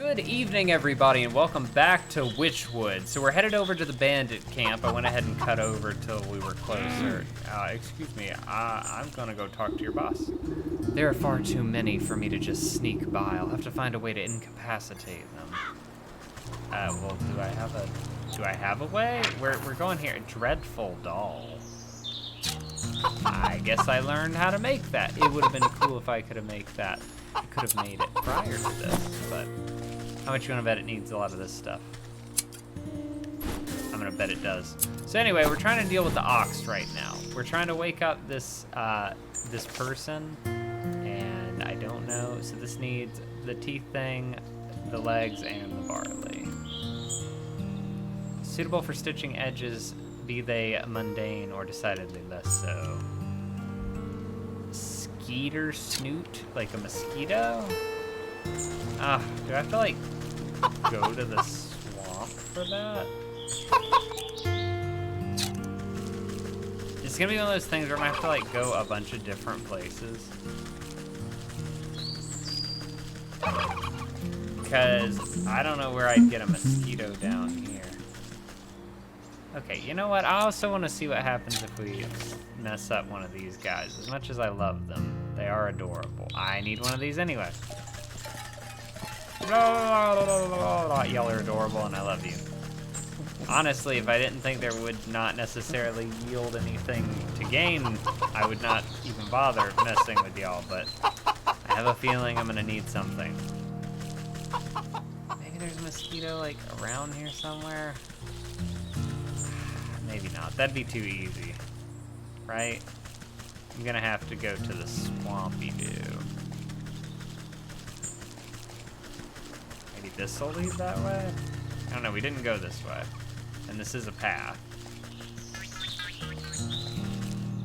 Good evening, everybody, and welcome back to Witchwood. So we're headed over to the bandit camp. I went ahead and cut over till we were closer. Excuse me, I'm gonna go talk to your boss. There are far too many for me to just sneak by. I'll have to find a way to incapacitate them. Well, do I have a way? We're going here. Dreadful doll. I guess I learned how to make that. It would have been cool if I could have made that. I could have made it prior to this, but how much you gonna bet it needs a lot of this stuff? I'm gonna bet it does. So anyway, we're trying to deal with the ox right now. We're trying to wake up this this person, and I don't know. So this needs the teeth thing, the legs, and the barley. Suitable for stitching edges, be they mundane or decidedly less so. Skeeter snoot, like a mosquito? Do I have to like go to the swamp for that? It's gonna be one of those things where I'm gonna have to like go a bunch of different places. Because I don't know where I'd get a mosquito down here. Okay, you know what? I also want to see what happens if we mess up one of these guys. As much as I love them, they are adorable. I need one of these anyway. Y'all are adorable and I love you. Honestly, if I didn't think there would not necessarily yield anything to gain, I would not even bother messing with y'all, but I have a feeling I'm gonna need something. Maybe there's a mosquito like around here somewhere. Maybe not. That'd be too easy, right? I'm gonna have to go to the swampy doo. Maybe this will lead that way? I don't know, we didn't go this way. And this is a path.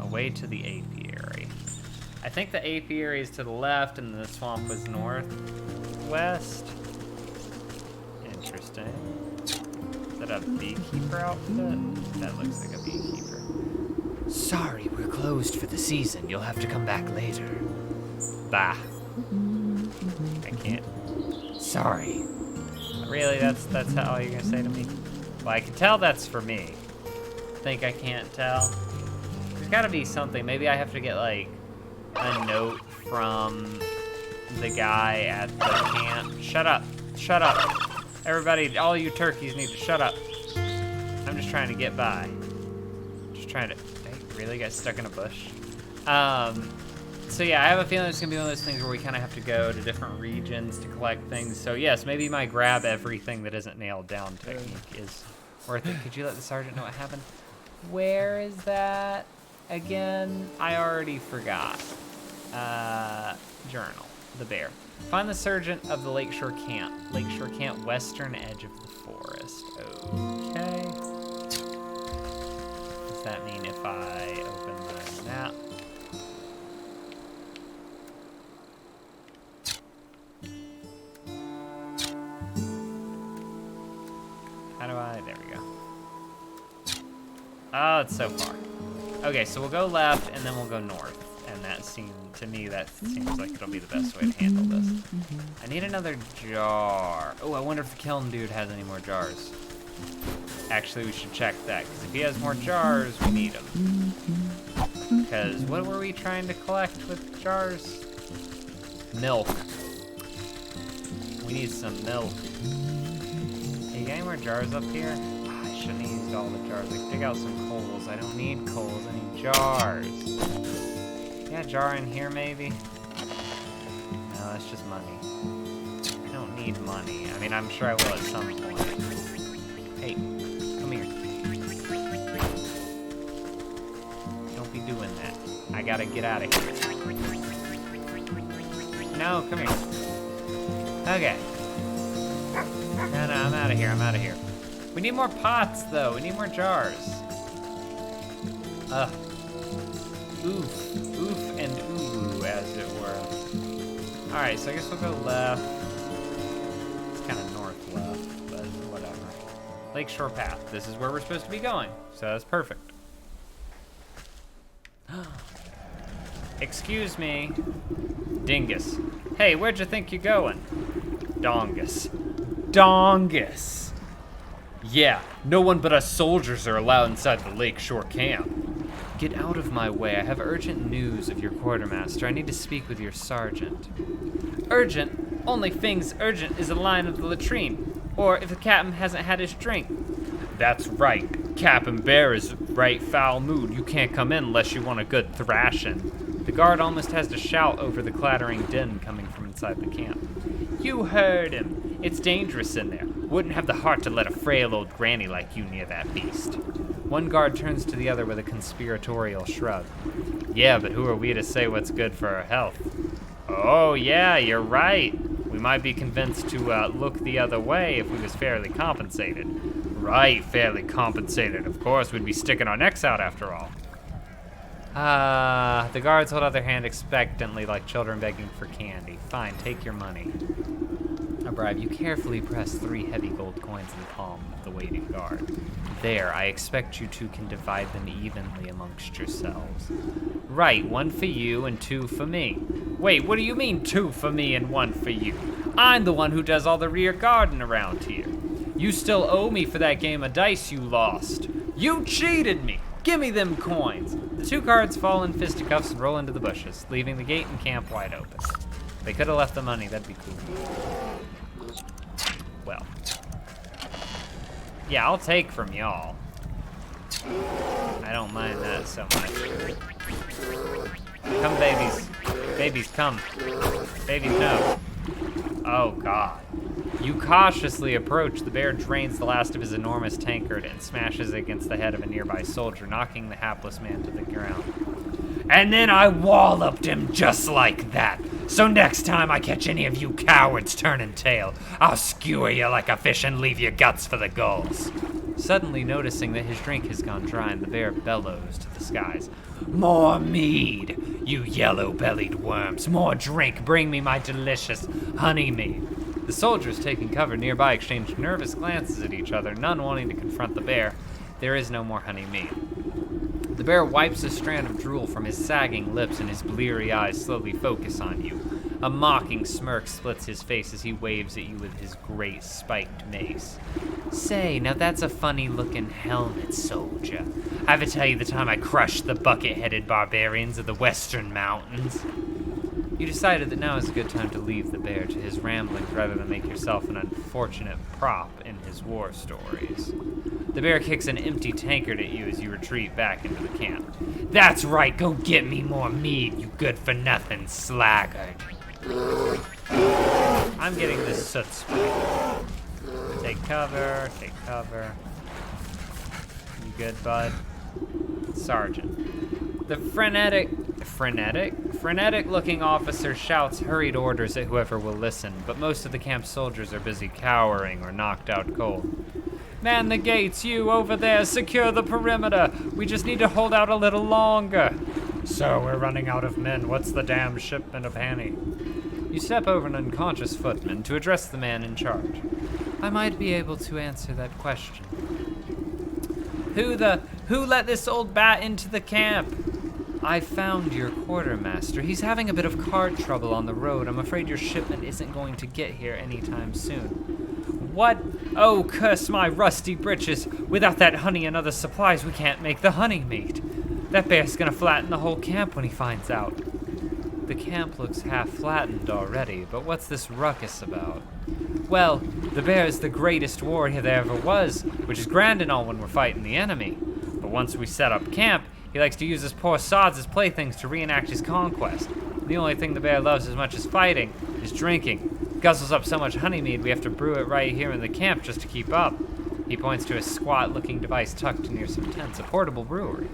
Away to the apiary. I think the apiary is to the left and the swamp was northwest. Interesting. Is that a beekeeper outfit? That looks like a beekeeper. Sorry, we're closed for the season. You'll have to come back later. Bah. I can't. Sorry. Really? That's all you're gonna say to me? Well, I can tell that's for me. Think I can't tell? There's gotta be something. Maybe I have to get like a note from the guy at the camp. Shut up. Shut up. Everybody, all you turkeys need to shut up. I'm just trying to get by. Just trying to, I really got stuck in a bush. So yeah, I have a feeling it's gonna be one of those things where we kind of have to go to different regions to collect things. So yes, maybe my grab everything that isn't nailed down technique is worth it. Could you let the sergeant know what happened? Where is that again? I already forgot. Journal, the bear. Find the sergeant of the Lakeshore Camp. Lakeshore Camp, western edge of the forest. Okay. Does that mean if I open my map? How do I? There we go. Oh, it's so far. Okay, so we'll go left and then we'll go north. And that seems, to me, that seems like it'll be the best way to handle this. I need another jar. Oh, I wonder if the kiln dude has any more jars. Actually, we should check that, because if he has more jars, we need them. Because what were we trying to collect with jars? Milk. We need some milk. Hey, you got any more jars up here? I shouldn't have used all the jars. I could dig out some coals. I don't need coals, I need jars. Yeah, a jar in here maybe? No, that's just money. I don't need money. I mean, I'm sure I will at some point. Hey, come here. Don't be doing that. I gotta get out of here. No, come here. Okay. No, I'm out of here. I'm out of here. We need more pots, though. We need more jars. Ugh. Oof. Oof and ooh, as it were. Alright, so I guess we'll go left. It's kind of north left, but whatever. Lakeshore Path. This is where we're supposed to be going, so that's perfect. Excuse me. Dingus. Hey, where'd you think you're going? Dongus. dongus. Yeah, no one but us soldiers are allowed inside the lakeshore camp. Get out of my way. I have urgent news of your quartermaster. I need to speak with your sergeant. Urgent? Only things urgent is a line of the latrine, or if the captain hasn't had his drink. That's right. Captain Bear is right foul mood. You can't come in unless you want a good thrashing. The guard almost has to shout over the clattering din coming from inside the camp. You heard him. It's dangerous in there. Wouldn't have the heart to let a frail old granny like you near that beast. One guard turns to the other with a conspiratorial shrug. Yeah, but who are we to say what's good for our health? Oh, yeah, you're right. We might be convinced to look the other way if we was fairly compensated. Right, fairly compensated. Of course, we'd be sticking our necks out after all. The guards hold out their hand expectantly like children begging for candy. Fine, take your money. A bribe. You carefully press 3 heavy gold coins in the palm of the waiting guard. There, I expect you two can divide them evenly amongst yourselves. Right, 1 for you and 2 for me. Wait, what do you mean 2 for me and 1 for you? I'm the one who does all the rear guarding around here. You still owe me for that game of dice you lost. You cheated me! Give me them coins! The 2 guards fall in fisticuffs and roll into the bushes, leaving the gate and camp wide open. They could have left the money, that'd be cool. Well. Yeah, I'll take from y'all. I don't mind that so much. Come, babies. Babies, come. Babies, no. Oh, God. You cautiously approach. The bear drains the last of his enormous tankard and smashes it against the head of a nearby soldier, knocking the hapless man to the ground. And then I walloped him just like that. So next time I catch any of you cowards turning tail, I'll skewer you like a fish and leave your guts for the gulls. Suddenly noticing that his drink has gone dry, and the bear bellows to the skies. More mead, you yellow-bellied worms. More drink. Bring me my delicious honey mead. The soldiers taking cover nearby exchange nervous glances at each other, none wanting to confront the bear. There is no more honey mead. The bear wipes a strand of drool from his sagging lips, and his bleary eyes slowly focus on you. A mocking smirk splits his face as he waves at you with his great spiked mace. Say, now that's a funny-looking helmet, soldier. I ever tell you the time I crushed the bucket-headed barbarians of the western mountains? You decided that now is a good time to leave the bear to his ramblings rather than make yourself an unfortunate prop in his war stories. The bear kicks an empty tankard at you as you retreat back into the camp. That's right, go get me more mead, you good-for-nothing sluggard. I'm getting this soot spray. Take cover, take cover. You good, bud? Sergeant. The frenetic-looking officer shouts hurried orders at whoever will listen, but most of the camp soldiers are busy cowering or knocked out cold. Man the gates, you over there, secure the perimeter. We just need to hold out a little longer. So we're running out of men. What's the damn shipment of honey? You step over an unconscious footman to address the man in charge. I might be able to answer that question. Who let this old bat into the camp? I found your quartermaster. He's having a bit of card trouble on the road. I'm afraid your shipment isn't going to get here anytime soon. What? Oh, curse my rusty britches. Without that honey and other supplies, we can't make the honey mead. That bear's gonna flatten the whole camp when he finds out. The camp looks half flattened already, but what's this ruckus about? Well, the bear is the greatest warrior there ever was, which is grand and all when we're fighting the enemy. But once we set up camp, he likes to use his poor sods as playthings to reenact his conquest. The only thing the bear loves as much as fighting is drinking. Guzzles up so much honey mead we have to brew it right here in the camp just to keep up. He points to a squat-looking device tucked near some tents, a portable brewery.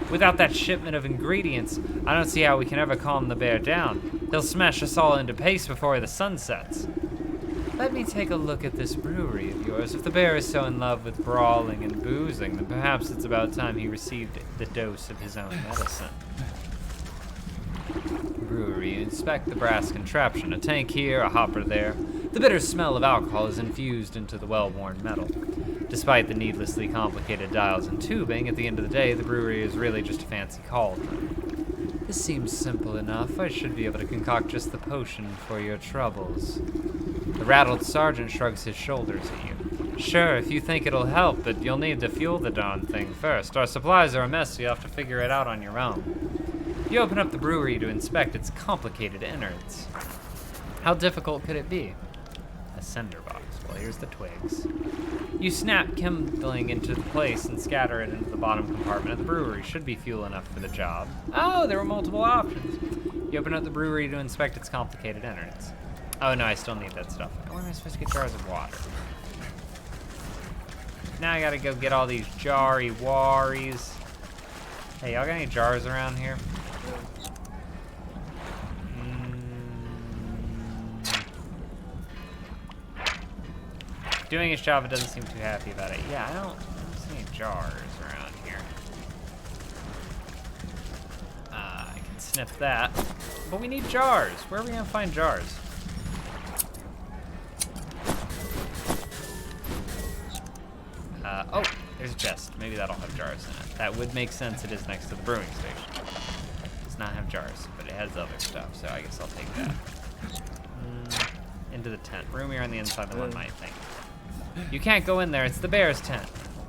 Without that shipment of ingredients, I don't see how we can ever calm the bear down. He'll smash us all into paste before the sun sets. Let me take a look at this brewery of yours. If the bear is so in love with brawling and boozing, then perhaps it's about time he received the dose of his own medicine. Brewery. You inspect the brass contraption. A tank here, a hopper there. The bitter smell of alcohol is infused into the well-worn metal. Despite the needlessly complicated dials and tubing, at the end of the day, the brewery is really just a fancy cauldron. This seems simple enough. I should be able to concoct just the potion for your troubles. The rattled sergeant shrugs his shoulders at you. Sure, if you think it'll help, but you'll need to fuel the darn thing first. Our supplies are a mess, so you'll have to figure it out on your own. You open up the brewery to inspect its complicated innards. How difficult could it be? A cinder box. Well, here's the twigs. You snap kindling into place and scatter it into the bottom compartment of the brewery. Should be fuel enough for the job. Oh, there were multiple options. You open up the brewery to inspect its complicated innards. Oh no, I still need that stuff. Where am I supposed to get jars of water? Now I gotta go get all these jarry warries. Hey, y'all got any jars around here? Doing his job, it doesn't seem too happy about it. Yeah, I don't see any jars around here. I can snip that. But we need jars. Where are we gonna find jars? Oh, there's a chest. Maybe that'll have jars in it. That would make sense. It is next to the brewing station. It does not have jars, but it has other stuff, so I guess I'll take that. Into the tent. Roomier on the inside than one might think. You can't go in there. It's the bear's tent.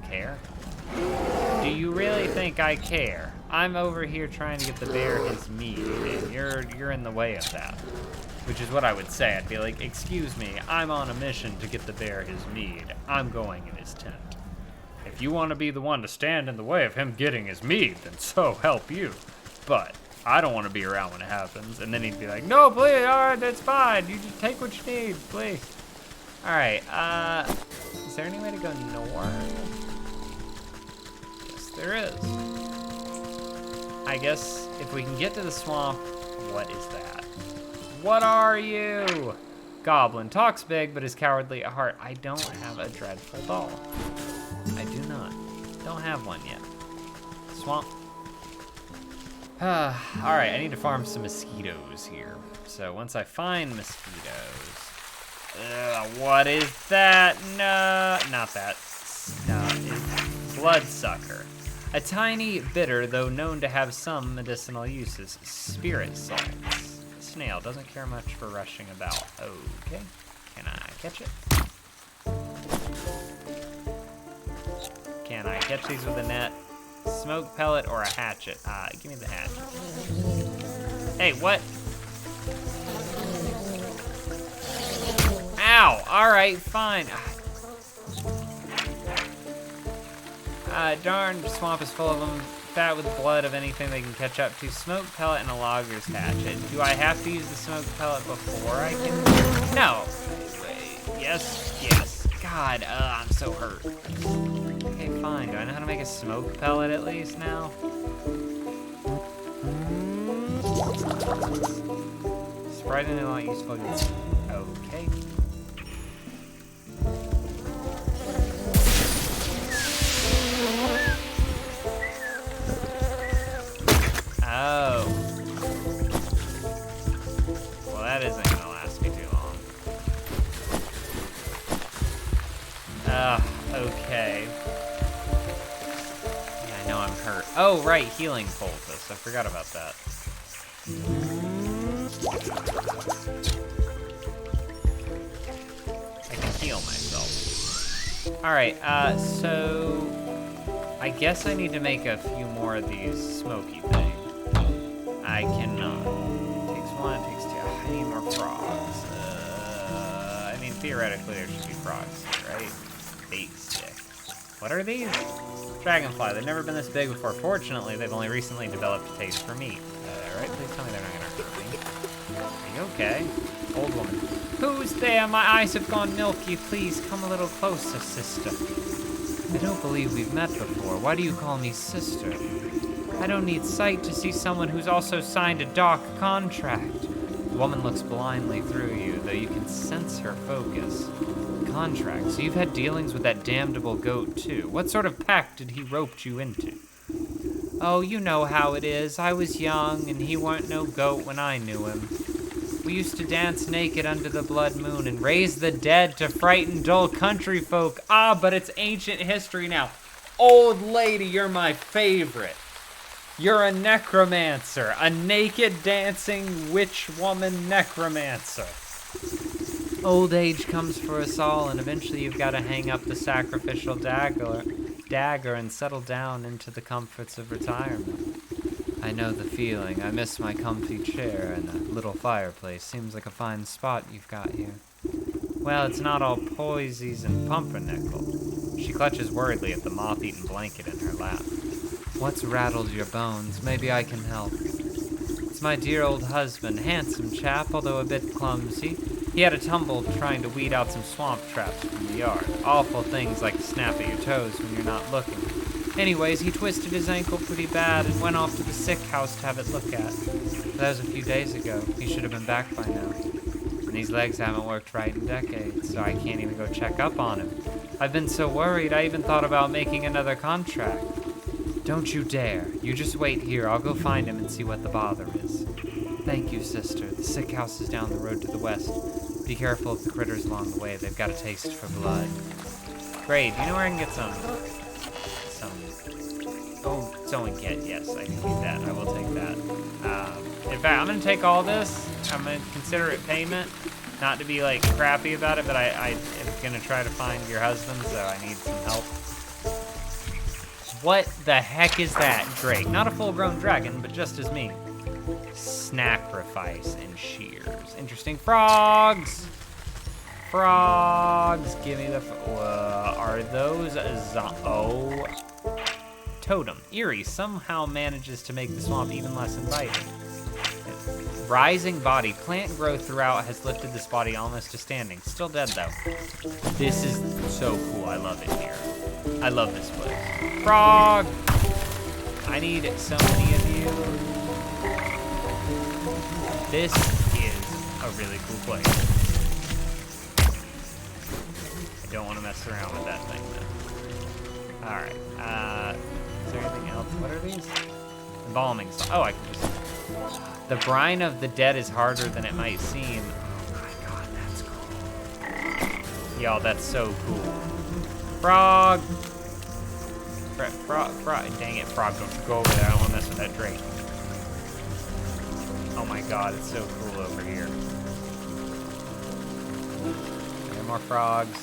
Care? Do you really think I care? I'm over here trying to get the bear his meat, and you're in the way of that. Which is what I would say. I'd be like, excuse me, I'm on a mission to get the bear his mead. I'm going in his tent. If you want to be the one to stand in the way of him getting his mead, then so help you. But I don't want to be around when it happens. And then he'd be like, no, please, all right, that's fine. You just take what you need, please. All right, is there any way to go north? Yes, there is. I guess if we can get to the swamp, what is that? What are you? Goblin talks big, but is cowardly at heart. I don't have a dreadful doll. I do not. Don't have one yet. Swamp. All right, I need to farm some mosquitoes here. So once I find mosquitoes, what is that? No, not that. No, it's bloodsucker. A tiny bitter, though known to have some medicinal uses. Spirit salts. Snail doesn't care much for rushing about. Okay, can I catch it? Can I catch these with a net? Smoke pellet or a hatchet? Give me the hatchet. Hey, what? Ow! Alright, fine. Darn swamp is full of them. Fat with blood of anything they can catch up to. Smoke pellet and a logger's hatchet. Do I have to use the smoke pellet before I can? No. Wait, yes. God, I'm so hurt. Okay, fine. Do I know how to make a smoke pellet at least now? Surprisingly not useful. Okay. Oh. Well, that isn't gonna last me too long. Okay. Yeah, I know I'm hurt. Oh, right, healing poultice. I forgot about that. I can heal myself. Alright, so I guess I need to make a few more of these smoky things. I cannot. It takes one, it takes two. I need more frogs. I mean, theoretically, there should be frogs here, right? Bait stick. What are these? Dragonfly. They've never been this big before. Fortunately, they've only recently developed a taste for meat. Right? Please tell me they're not gonna hurt me. Are you okay? Old woman. Who's there? My eyes have gone milky. Please come a little closer, sister. I don't believe we've met before. Why do you call me sister? I don't need sight to see someone who's also signed a dark contract. The woman looks blindly through you, though you can sense her focus. Contract? So you've had dealings with that damnable goat, too. What sort of pact did he rope you into? Oh, you know how it is. I was young, and he weren't no goat when I knew him. We used to dance naked under the blood moon and raise the dead to frighten dull country folk. Ah, but it's ancient history now. Old lady, you're my favorite. You're a necromancer, a naked dancing witch woman necromancer. Old age comes for us all, and eventually you've got to hang up the sacrificial dagger and settle down into the comforts of retirement. I know the feeling. I miss my comfy chair and a little fireplace. Seems like a fine spot you've got here. Well, it's not all posies and pumpernickel. She clutches worriedly at the moth-eaten blanket in her lap. What's rattled your bones? Maybe I can help. It's my dear old husband, handsome chap, although a bit clumsy. He had a tumble trying to weed out some swamp traps from the yard. Awful things like to snap at your toes when you're not looking. Anyways, he twisted his ankle pretty bad and went off to the sick house to have it looked at. That was a few days ago. He should have been back by now. And these legs haven't worked right in decades, so I can't even go check up on him. I've been so worried, I even thought about making another contract. Don't you dare. You just wait here. I'll go find him and see what the bother is. Thank you, sister. The sick house is down the road to the west. Be careful of the critters along the way. They've got a taste for blood. Great. Do you know where I can get some... Oh, someone get. Yes, I can need that. I will take that. In fact, I'm going to take all this. I'm going to consider it payment. Not to be, like, crappy about it, but I am going to try to find your husband, so I need some help. What the heck is that, Drake? Not a full-grown dragon, but just as mean. Sacrifice and shears. Interesting. Frogs! Frogs! Give me the... are those... Oh... Totem. Eerie somehow manages to make the swamp even less inviting. Rising body. Plant growth throughout has lifted this body almost to standing. Still dead, though. This is so cool. I love it here. I love this place. Frog! I need so many of you. This is a really cool place. I don't want to mess around with that thing, though. Alright. Is there anything else? What are these? Embalming. Oh, I can just... The brine of the dead is harder than it might seem. Oh my god, that's cool. Y'all, that's so cool. Frog! Frog. Dang it, frog. Don't you go over there. I don't want to mess with that drake. Oh my god, it's so cool over here. There are more frogs.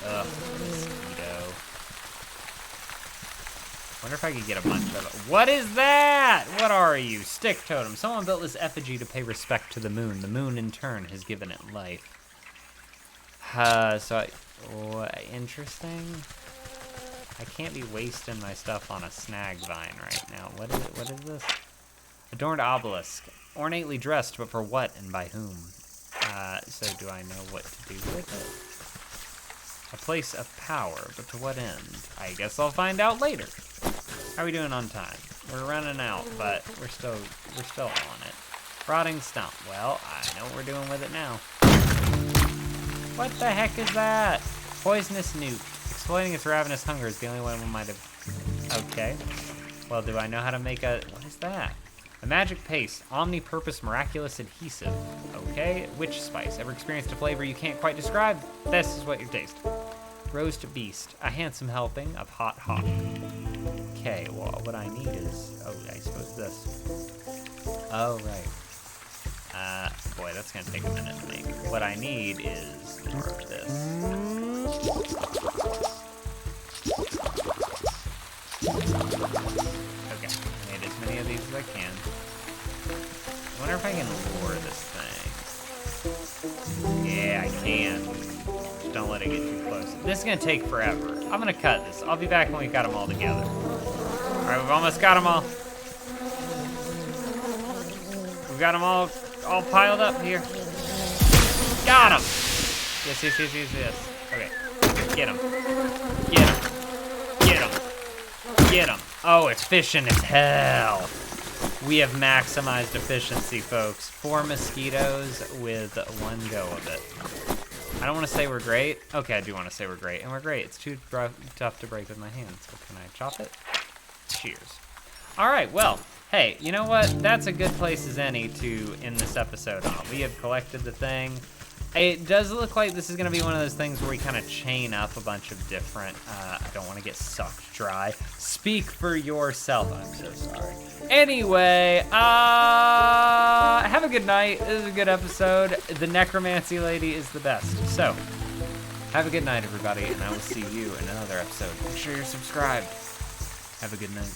Ugh, mosquito. Wonder if I could get a bunch of it. What is that? What are you? Stick totem. Someone built this effigy to pay respect to the moon. The moon, in turn, has given it life. Interesting. I can't be wasting my stuff on a snag vine right now. What is it? What is this? Adorned obelisk. Ornately dressed, but for what and by whom? So do I know what to do with it? A place of power, but to what end? I guess I'll find out later. How are we doing on time? We're running out, but we're still on it. Rotting stump. Well, I know what we're doing with it now. What the heck is that? Poisonous newt. Exploiting its ravenous hunger is the only way one might have... Okay. Well, do I know how to make a... What is that? A magic paste. Omni-purpose miraculous adhesive. Okay. Witch spice. Ever experienced a flavor you can't quite describe? This is what you taste. Roast beast. A handsome helping of hot hop. Okay, well, what I need is... Oh, I suppose this. Oh, right. Boy, that's gonna take a minute to make. What I need is more of this. Okay, made as many of these as I can. I wonder if I can lure this thing. Yeah, I can. Just don't let it get too close. This is gonna take forever. I'm gonna cut this. I'll be back when we've got them all together. All right, we've almost got them all. We've got them all piled up here. Got him! Yes. Okay. Get him. Get him. Get him. Get him. Oh, efficient as hell. We have maximized efficiency, folks. 4 mosquitoes with 1 go of it. I don't want to say we're great. Okay, I do want to say we're great. And we're great. It's too tough to break with my hands. So can I chop it? Cheers. All right, well. Hey, you know what? That's a good place as any to end this episode on. We have collected the thing. It does look like this is gonna be one of those things where we kind of chain up a bunch of different, I don't want to get sucked dry. Speak for yourself. I'm so sorry. Anyway, have a good night. This is a good episode. The necromancy lady is the best. So, have a good night, everybody, and I will see you in another episode. Make sure you're subscribed. Have a good night.